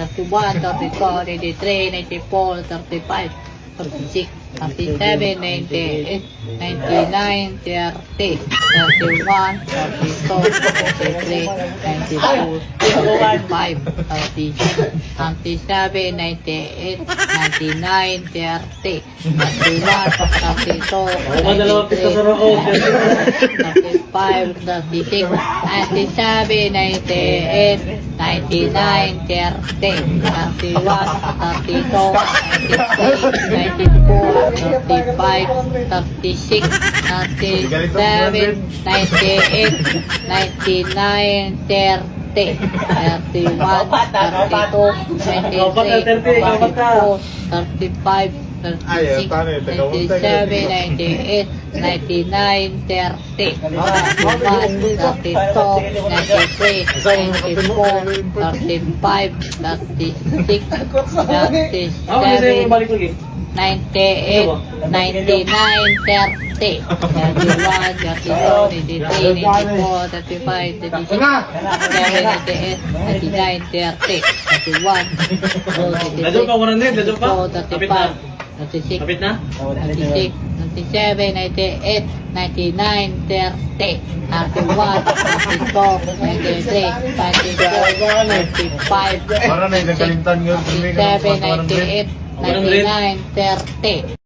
31, 32, 33, 94, 35, 36, 37, 98, 99, 30, 31, 32, 33, 92, 35, 36, 37, 98, 99, 30, 31, 32, 33, 35, 36, 97, 98, 99, 30, 31, 32, 93, 94, 35, 36, 37, 98, 99, 30, 31, 32, 23, 34, 35, 36, 37, 98, 99, 30, 31, 32, 93, 94, 35, 36, 37, 98, 99, 30, 31, 32, 33, 34, 35, 36, 37, 98, 99, 30, 31, Dadyo pa, 100, dadyo pa. 35, 36, 36, 37, 98, 99, 30, 31, 32, 93, 94, 95, 36, 37, 98, 99, 30.